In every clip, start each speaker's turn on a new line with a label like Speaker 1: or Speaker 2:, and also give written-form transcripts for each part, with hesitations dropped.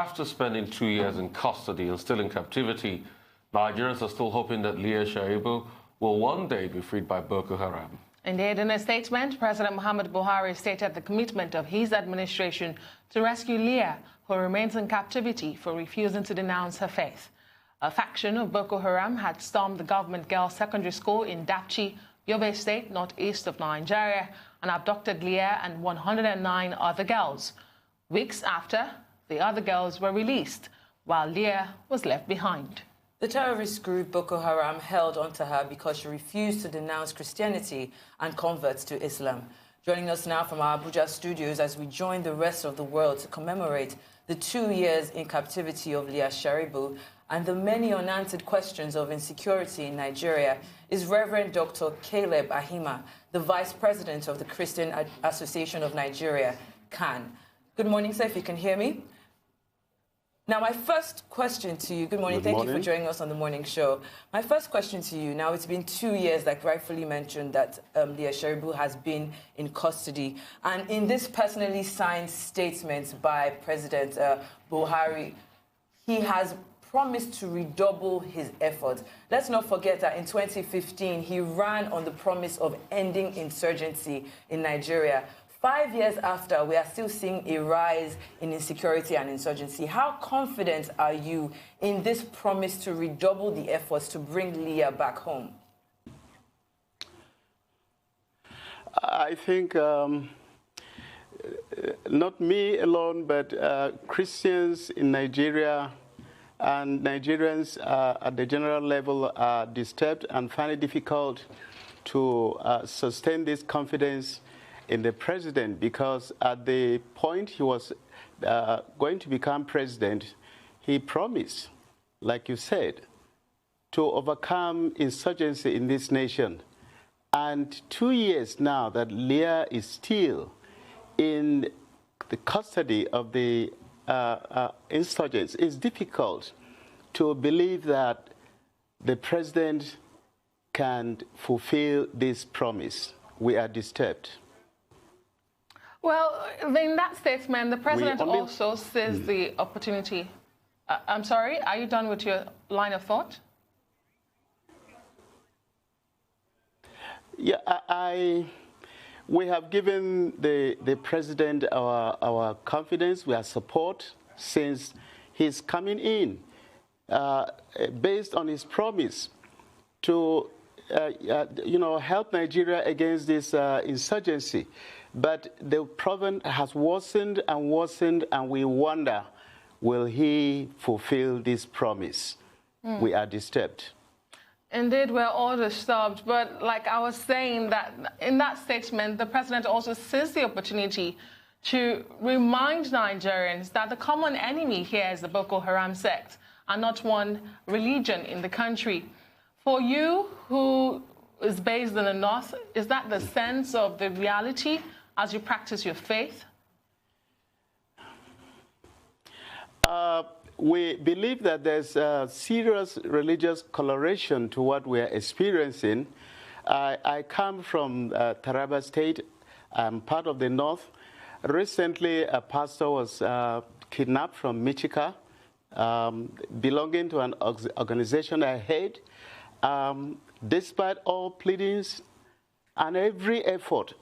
Speaker 1: After spending 2 years in custody and still in captivity, Nigerians are still hoping that Leah Sharibu will one day be freed by Boko Haram.
Speaker 2: Indeed, in a statement, President Muhammadu Buhari stated the commitment of his administration to rescue Leah, who remains in captivity for refusing to denounce her faith. A faction of Boko Haram had stormed the government girls' secondary school in Dapchi, Yobe State, northeast of Nigeria, and abducted Leah and 109 other girls. Weeks after, the other girls were released, while Leah was left behind.
Speaker 3: The terrorist group Boko Haram held onto her because she refused to denounce Christianity and converts to Islam. Joining us now from our Abuja studios as we join the rest of the world to commemorate the 2 years in captivity of Leah Sharibu and the many unanswered questions of insecurity in Nigeria is Reverend Dr. Caleb Ahima, the Vice President of the Christian Association of Nigeria, CAN. Good morning, sir, if you can hear me. Now, my first question to you, good morning, thank you for joining us on the morning show. My first question to you, now it's been 2 years, like rightfully mentioned, that Leah Sharibu has been in custody. And in this personally signed statement by President Buhari, he has promised to redouble his efforts. Let's not forget that in 2015, he ran on the promise of ending insurgency in Nigeria. 5 years after, we are still seeing a rise in insecurity and insurgency. How confident are you in this promise to redouble the efforts to bring Leah back home?
Speaker 4: I think not me alone, but Christians in Nigeria and Nigerians at the general level are disturbed and find it difficult to sustain this confidence in the president, because at the point he was going to become president, he promised, like you said, to overcome insurgency in this nation. And 2 years now that Leah is still in the custody of the insurgents, it's difficult to believe that the president can fulfill this promise. We are disturbed.
Speaker 2: Well, in that statement, the president also sees the opportunity. I'm sorry, are you done with your line of thought?
Speaker 4: Yeah, we have given the president our confidence, our support since he's coming in, based on his promise to help Nigeria against this insurgency. But the problem has worsened and worsened, and we wonder, will he fulfill this promise? We are disturbed.
Speaker 2: Indeed, we're all disturbed. But like I was saying, that in that statement, the president also sees the opportunity to remind Nigerians that the common enemy here is the Boko Haram sect and not one religion in the country. For you, who is based in the north, is that the sense of the reality as you practice your faith?
Speaker 4: We believe that there's a serious religious coloration to what we are experiencing. I come from Taraba State. I'm part of the north. Recently, a pastor was kidnapped from Michika, belonging to an organization I hate. Despite all pleadings and every effort,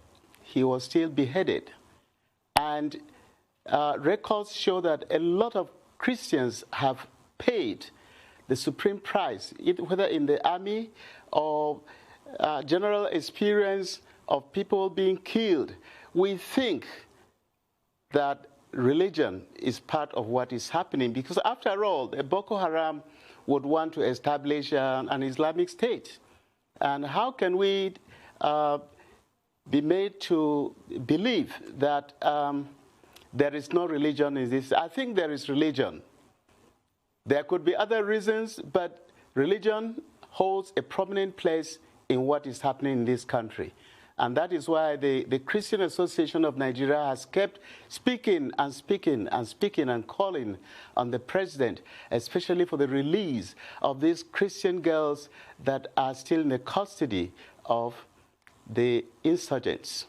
Speaker 4: he was still beheaded. And records show that a lot of Christians have paid the supreme price, whether in the army or general experience of people being killed. We think that religion is part of what is happening, because after all, the Boko Haram would want to establish an Islamic state. And how can we be made to believe that there is no religion in this? I think there is religion. There could be other reasons, but religion holds a prominent place in what is happening in this country. And that is why the Christian Association of Nigeria has kept speaking and speaking and speaking and calling on the president, especially for the release of these Christian girls that are still in the custody of the insurgents.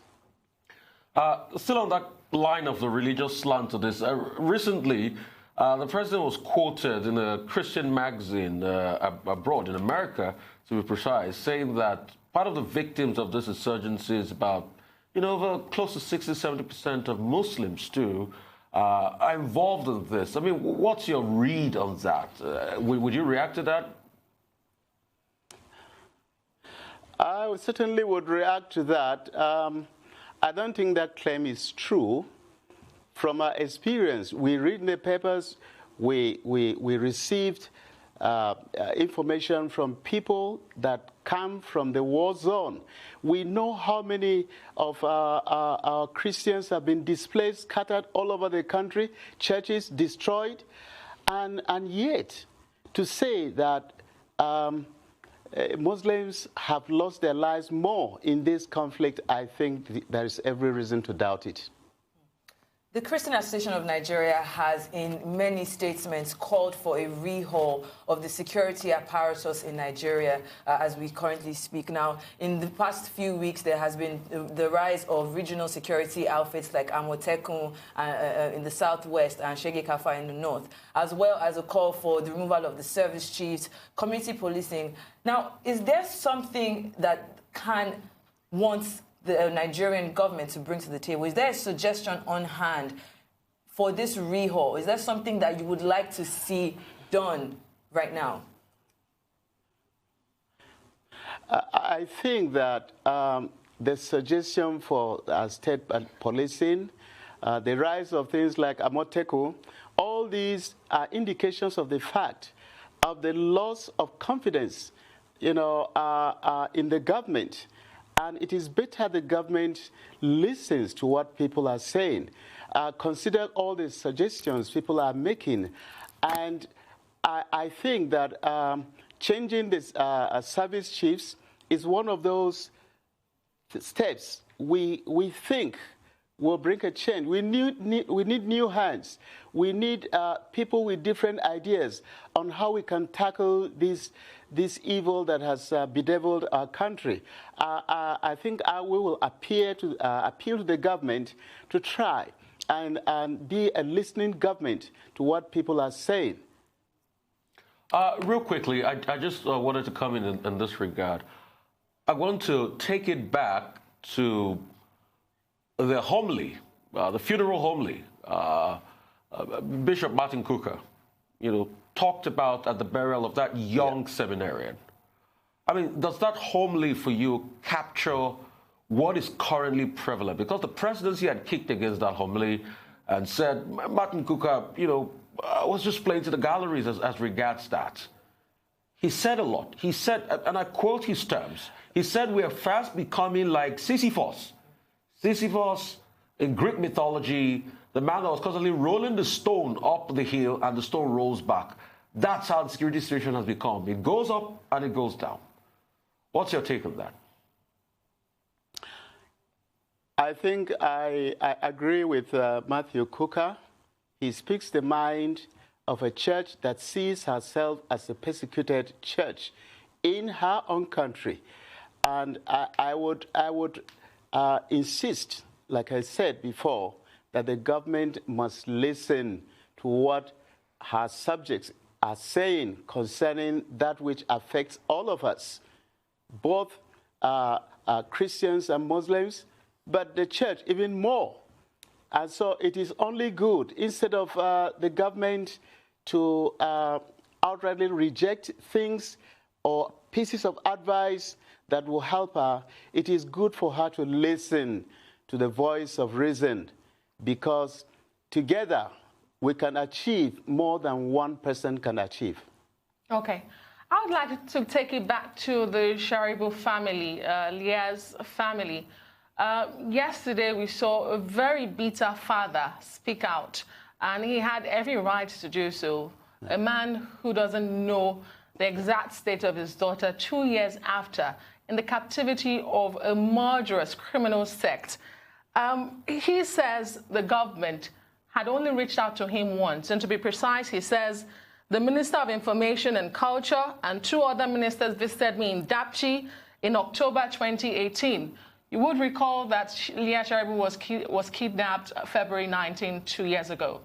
Speaker 1: Still on that line of the religious slant to this, recently The president was quoted in a Christian magazine abroad, in America, to be precise, saying that part of the victims of this insurgency is about, over close to 60–70% of Muslims, too, are involved in this. I mean, what's your read on that? Would you react to that?
Speaker 4: I certainly would react to that. I don't think that claim is true. From our experience, we read in the papers, we received information from people that come from the war zone. We know how many of our Christians have been displaced, scattered all over the country, churches destroyed, and yet to say that Muslims have lost their lives more in this conflict, I think there is every reason to doubt it.
Speaker 3: The Christian Association of Nigeria has, in many statements, called for a rehaul of the security apparatus in Nigeria as we currently speak. Now, in the past few weeks, there has been the rise of regional security outfits like Amotekun in the southwest and Shege Kafa in the north, as well as a call for the removal of the service chiefs, community policing. Now, is there something that wants the Nigerian government to bring to the table? Is there a suggestion on hand for this rehaul? Is there something that you would like to see done right now?
Speaker 4: I think that the suggestion for state policing, the rise of things like Amoteku, all these are indications of the fact of the loss of confidence, in the government. And it is better the government listens to what people are saying, consider all the suggestions people are making. And I think that changing this service chiefs is one of those steps we think will bring a change. We need new hands. We need people with different ideas on how we can tackle this evil that has bedeviled our country. I think we will appeal to the government to try and be a listening government to what people are saying.
Speaker 1: Real quickly, I just wanted to come in this regard. I want to take it back to the homily, the funeral homily. Bishop Martin Cooker, talked about at the burial of that young seminarian. I mean, does that homily for you capture what is currently prevalent? Because the presidency had kicked against that homily and said, Martin Cooker, was just playing to the galleries as regards that. He said a lot. He said, and I quote his terms, he said, we are fast becoming like Sisyphus. Sisyphus, in Greek mythology, the man that was constantly rolling the stone up the hill and the stone rolls back. That's how the security situation has become. It goes up and it goes down. What's your take on that?
Speaker 4: I think I agree with Matthew Cooker. He speaks the mind of a church that sees herself as a persecuted church in her own country. And I would insist, like I said before, that the government must listen to what her subjects are saying concerning that which affects all of us, both Christians and Muslims, but the church even more. And so it is only good, instead of the government to outrightly reject things or pieces of advice that will help her, it is good for her to listen to the voice of reason, because together we can achieve more than one person can achieve. Okay.
Speaker 2: I would like to take it back to the Sharibu family, Leah's family. Yesterday we saw a very bitter father speak out, and he had every right to do so. A man who doesn't know the exact state of his daughter 2 years after, in the captivity of a murderous criminal sect. He says the government had only reached out to him once. And to be precise, he says, the Minister of Information and Culture and 2 other ministers visited me in Dapchi in October 2018. You would recall that Leah Sharibu was kidnapped February 19, 2 years ago.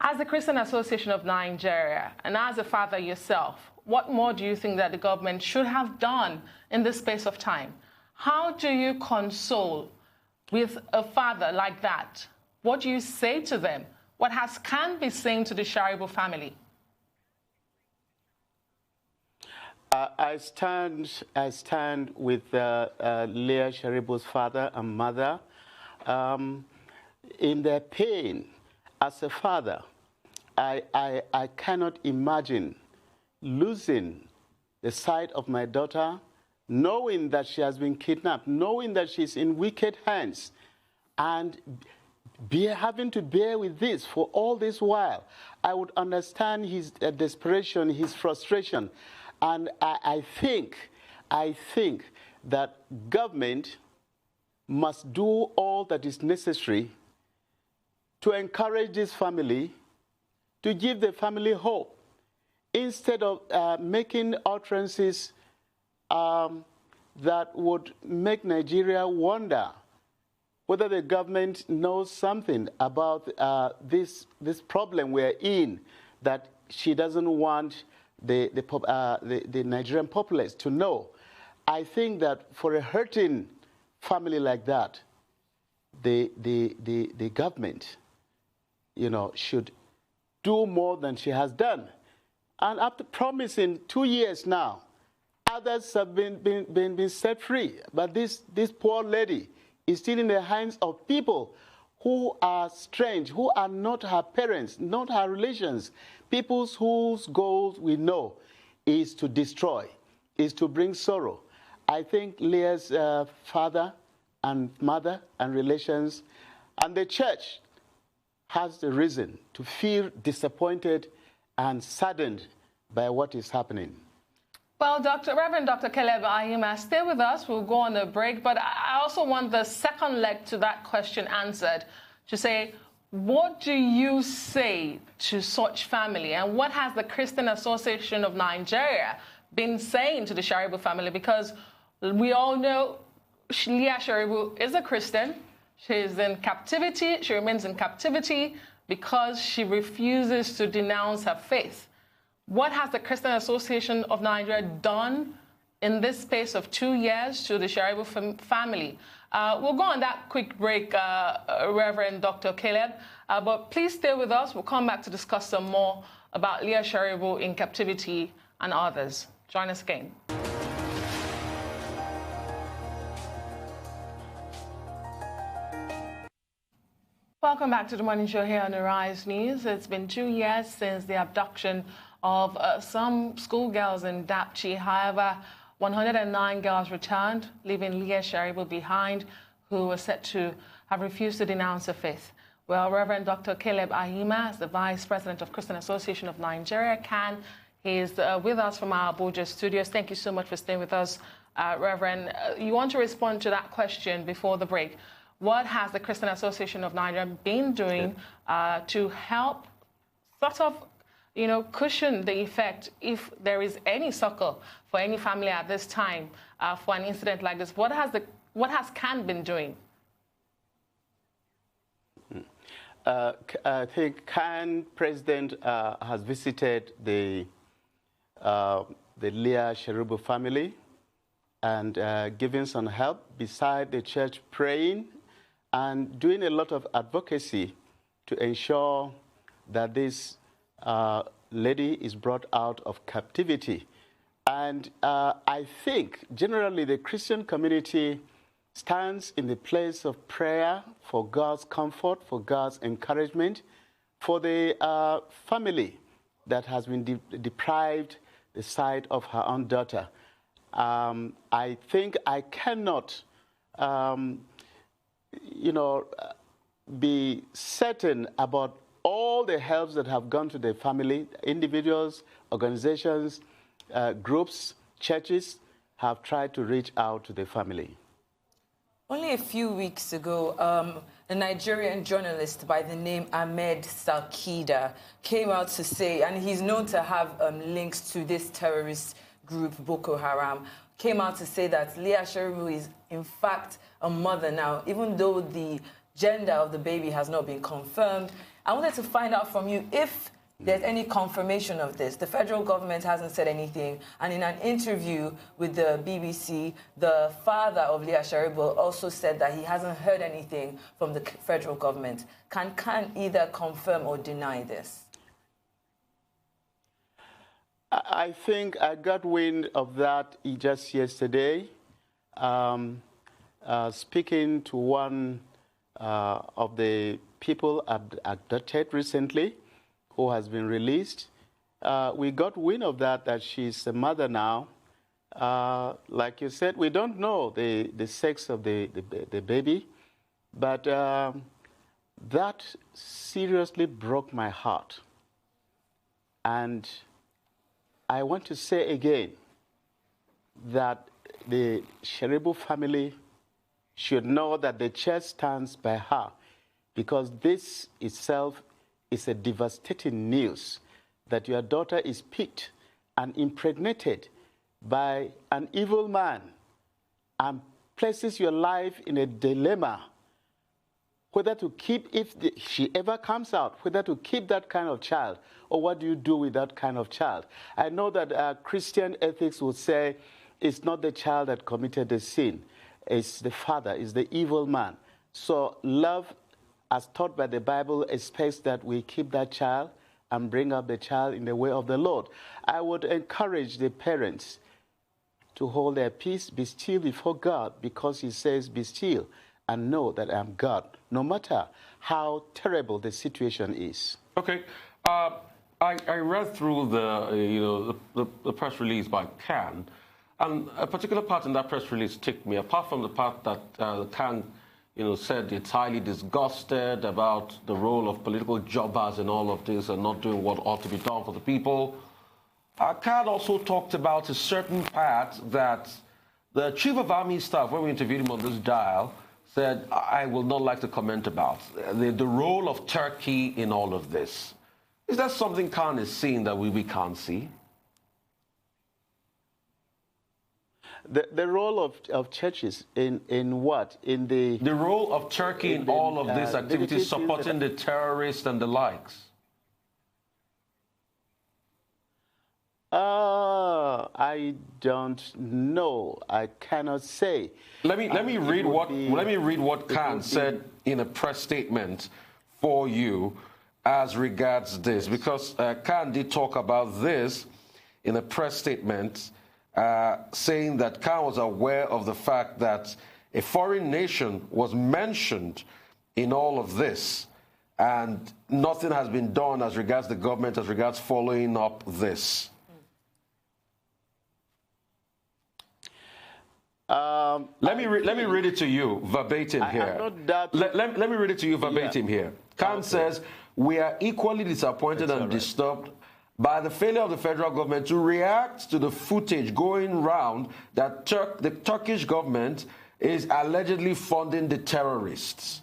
Speaker 2: As the Christian Association of Nigeria and as a father yourself, what more do you think that the government should have done in this space of time? How do you console with a father like that? What do you say to them? What can be saying to the Sharibu family?
Speaker 4: I stand with Leah Sharibu's father and mother in their pain. As a father, I cannot imagine losing the sight of my daughter, knowing that she has been kidnapped, knowing that she's in wicked hands, and having to bear with this for all this while. I would understand his desperation, his frustration, and I think that government must do all that is necessary to encourage this family, to give the family hope, instead of making utterances that would make Nigeria wonder whether the government knows something about this problem we're in, that she doesn't want the Nigerian populace to know. I think that for a hurting family like that, the government, should do more than she has done. And after promising 2 years now, others have been set free. But this poor lady is still in the hands of people who are strange, who are not her parents, not her relations, people whose goals we know is to destroy, is to bring sorrow. I think Leah's father and mother and relations and the church has the reason to feel disappointed and saddened by what is happening.
Speaker 2: Well, Reverend Dr. Caleb Ahima, stay with us. We'll go on a break. But I also want the second leg to that question answered, to say, what do you say to such family? And what has the Christian Association of Nigeria been saying to the Sharibu family? Because we all know Leah Sharibu is a Christian. She is in captivity. She remains in captivity because she refuses to denounce her faith. What has the Christian Association of Nigeria done in this space of 2 years to the Sharibu family? We'll go on that quick break, Reverend Dr. Caleb, but please stay with us. We'll come back to discuss some more about Leah Sharibu in captivity and others. Join us again. Welcome back to the Morning Show here on the Rise News. It's been 2 years since the abduction of some schoolgirls in Dapchi. However, 109 girls returned, leaving Leah Sharibu behind, who was said to have refused to denounce her faith. Well, Reverend Dr. Caleb Ahima, as the Vice President of Christian Association of Nigeria, is with us from our Abuja studios. Thank you so much for staying with us, Reverend. You want to respond to that question before the break. What has the Christian Association of Nigeria been doing to help sort of, cushion the effect, if there is any succor for any family at this time for an incident like this? What has CAN been doing?
Speaker 4: I think CAN president has visited the Leah Sharibu family and giving some help beside the church praying and doing a lot of advocacy to ensure that this lady is brought out of captivity. And I think generally the Christian community stands in the place of prayer for God's comfort, for God's encouragement, for the family that has been deprived the sight of her own daughter. I think I cannot be certain about all the helps that have gone to the family. Individuals, organizations, groups, churches have tried to reach out to the family.
Speaker 3: Only a few weeks ago, a Nigerian journalist by the name Ahmed Salkida came out to say, and he's known to have links to this terrorist group, Boko Haram, came out to say that Leah Sharibu is, in fact, a mother now, even though the gender of the baby has not been confirmed. I wanted to find out from you if there's any confirmation of this. The federal government hasn't said anything, and in an interview with the BBC, the father of Leah Sharibu also said that he hasn't heard anything from the federal government. Can either confirm or deny this?
Speaker 4: I think I got wind of that just yesterday, speaking to one of the people abducted recently, who has been released. We got wind of that she's a mother now. Like you said, we don't know the sex of the baby, but that seriously broke my heart. And I want to say again that the Sharibu family should know that the church stands by her, because this itself is a devastating news that your daughter is picked and impregnated by an evil man and places your life in a dilemma whether to keep, if she ever comes out, whether to keep that kind of child, or what do you do with that kind of child? I know that Christian ethics would say it's not the child that committed the sin, it's the father, it's the evil man. So love, as taught by the Bible, expects that we keep that child and bring up the child in the way of the Lord. I would encourage the parents to hold their peace, be still before God, because he says, be still and know that I am God, no matter how terrible the situation is.
Speaker 1: Okay. I read through the press release by Khan, and a particular part in that press release ticked me, apart from the part that Khan said it's highly disgusted about the role of political jobbers in all of this and not doing what ought to be done for the people. Khan also talked about a certain part that the chief of army staff, when we interviewed him on this dial, said, I will not like to comment about the role of Turkey in all of this. Is that something Khan is seeing that we can't see?
Speaker 4: The role of churches in what? In the
Speaker 1: role of Turkey in all of this activity, supporting the terrorists and the likes.
Speaker 4: I don't know. I cannot say.
Speaker 1: Let me read what Khan said in a press statement for you as regards this, because Khan did talk about this in a press statement, saying that Khan was aware of the fact that a foreign nation was mentioned in all of this, and nothing has been done as regards the government, as regards following up this. Let me read it to you verbatim here. Let me read it to you verbatim here. Khan says, we are equally disappointed and disturbed by the failure of the federal government to react to the footage going round that the Turkish government is allegedly funding the terrorists.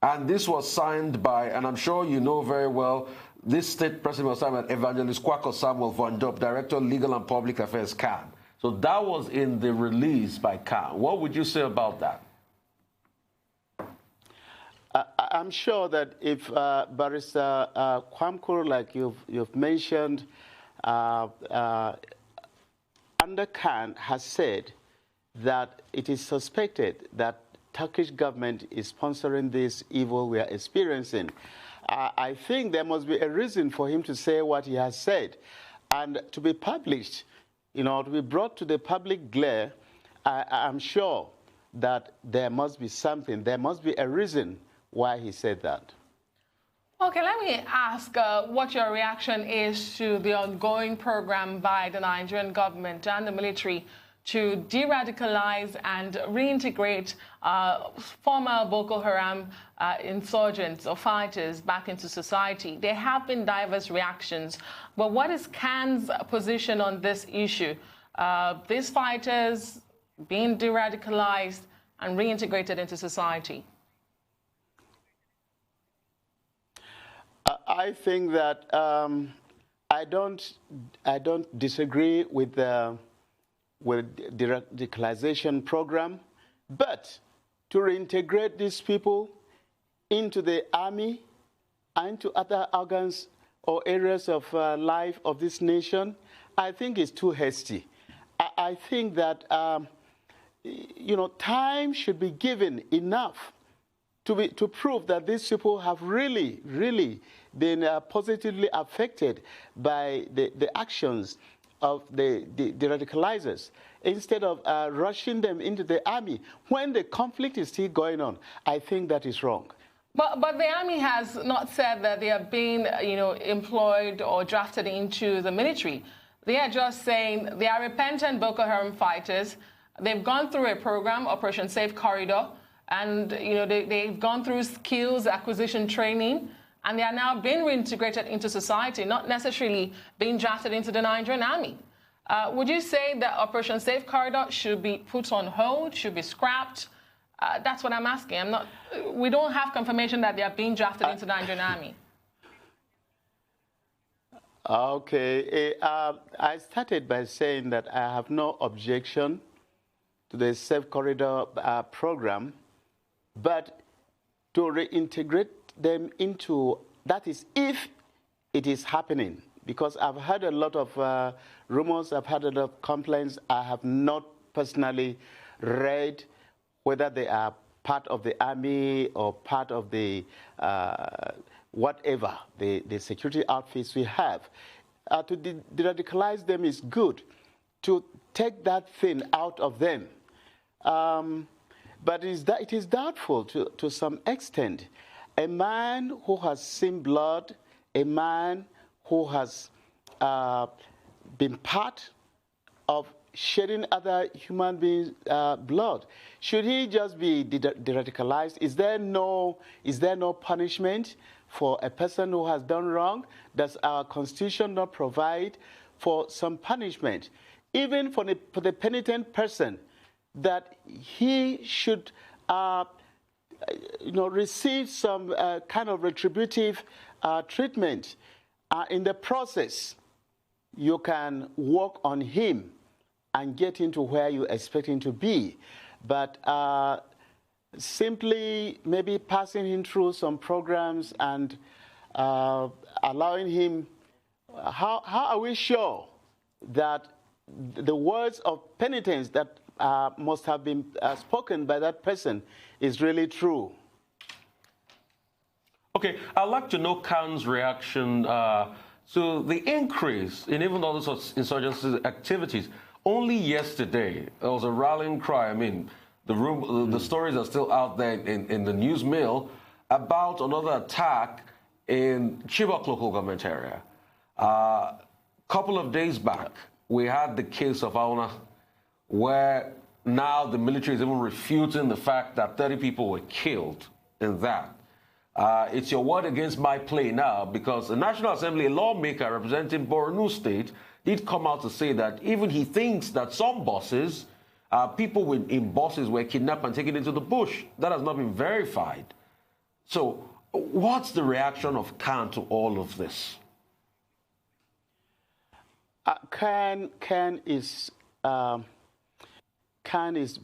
Speaker 1: And this was signed by, and I'm sure you know very well, this state president was signed by Evangelist Kwako Samuel Van Dop, Director of Legal and Public Affairs, Khan. So that was in the release by Khan. What would you say about that?
Speaker 4: I'm sure that if Barrister Kwamkur, like you've mentioned, under Khan has said that it is suspected that Turkish government is sponsoring this evil we are experiencing, I think there must be a reason for him to say what he has said, and to be published, to be brought to the public glare. I'm sure that there must be something, there must be a reason why he said that.
Speaker 2: Okay, let me ask what your reaction is to the ongoing program by the Nigerian government and the military to de-radicalize and reintegrate former Boko Haram insurgents or fighters back into society. There have been diverse reactions, but what is Khan's position on this issue? These fighters being de-radicalized and reintegrated into society?
Speaker 4: I think that I don't disagree with the radicalization program, but to reintegrate these people into the army and to other organs or areas of life of this nation, I think is too hasty. I think that, time should be given enough to prove that these people have really, really been positively affected by the actions of the radicalizers, instead of rushing them into the army when the conflict is still going on. I think that is wrong.
Speaker 2: But the army has not said that they are being, employed or drafted into the military. They are just saying they are repentant Boko Haram fighters. They've gone through a program, Operation Safe Corridor, and they've gone through skills acquisition training, and they are now being reintegrated into society, not necessarily being drafted into the Nigerian army. Would you say that Operation Safe Corridor should be put on hold, should be scrapped? That's what I'm asking. We don't have confirmation that they are being drafted into the Nigerian army.
Speaker 4: Okay. I started by saying that I have no objection to the Safe Corridor program, but to reintegrate them into, that is if it is happening. Because I've heard a lot of rumors, I've heard a lot of complaints. I have not personally read whether they are part of the army or part of the whatever, the security outfits we have. To de-radicalize them is good. To take that thing out of them. But it is doubtful to some extent. A man who has seen blood, a man who has been part of shedding other human beings' blood, should he just be de-radicalized? Is there no punishment for a person who has done wrong? Does our Constitution not provide for some punishment, even for the penitent person, that he should receive some kind of retributive treatment? In the process, you can work on him and get him to where you expect him to be. But simply maybe passing him through some programs and allowing him, how are we sure that the words of penitence that must have been spoken by that person is really true?
Speaker 1: Okay, I'd like to know Khan's reaction to the increase in even all those insurgency activities. Only yesterday, there was a rallying cry. I mean, the stories are still out there in the news mill about another attack in Chibok local government area. A couple of days back, we had the case of Auna, where now the military is even refuting the fact that 30 people were killed in that. It's your word against my play now, because the National Assembly, a lawmaker representing Borno State, did come out to say that even he thinks that some buses, people in buses were kidnapped and taken into the bush. That has not been verified. So what's the reaction of Khan to all of this?
Speaker 4: Khan is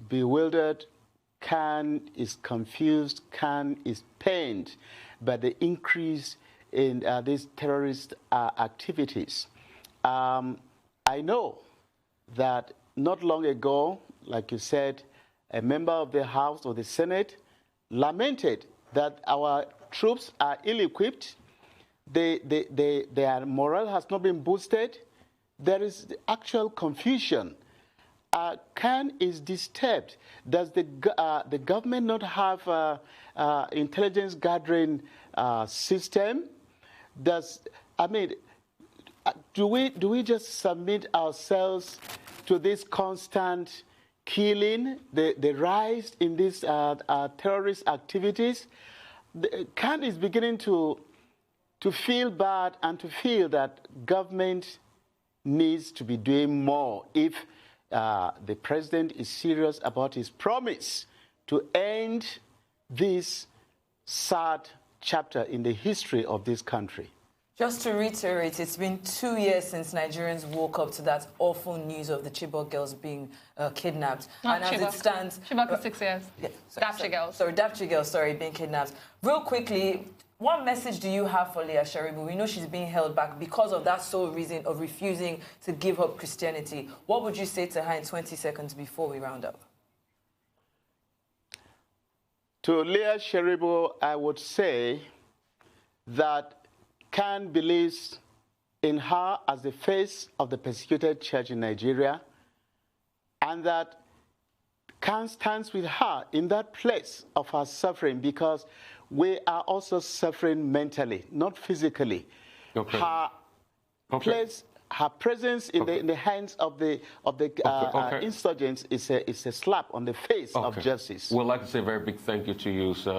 Speaker 4: bewildered. Khan is confused. Khan is pained by the increase in these terrorist activities. I know that not long ago, like you said, a member of the House or the Senate lamented that our troops are ill-equipped, their morale has not been boosted. There is actual confusion. Khan is disturbed. Does the government not have intelligence gathering system? Do we just submit ourselves to this constant killing, the rise in these terrorist activities? Khan is beginning to feel bad and to feel that government needs to be doing more if the president is serious about his promise to end this sad chapter in the history of this country.
Speaker 3: Just to reiterate, it's been 2 years since Nigerians woke up to that awful news of the Chibok girls being kidnapped.
Speaker 2: Not
Speaker 3: and
Speaker 2: Chibok.
Speaker 3: As it stands...
Speaker 2: Chibok is 6 years.
Speaker 3: Yeah,
Speaker 2: Dapchi girls.
Speaker 3: Sorry, Dapchi girls, being kidnapped. Real quickly, what message do you have for Leah Sharibu? We know she's being held back because of that sole reason of refusing to give up Christianity. What would you say to her in 20 seconds before we round up?
Speaker 4: To Leah Sharibu, I would say that Khan believes in her as the face of the persecuted church in Nigeria, and that Khan stands with her in that place of her suffering, because we are also suffering mentally, not physically.
Speaker 1: Okay.
Speaker 4: Her presence in the hands of the insurgents is a slap on the face of justice.
Speaker 1: We'd like to say a very big thank you to you, sir.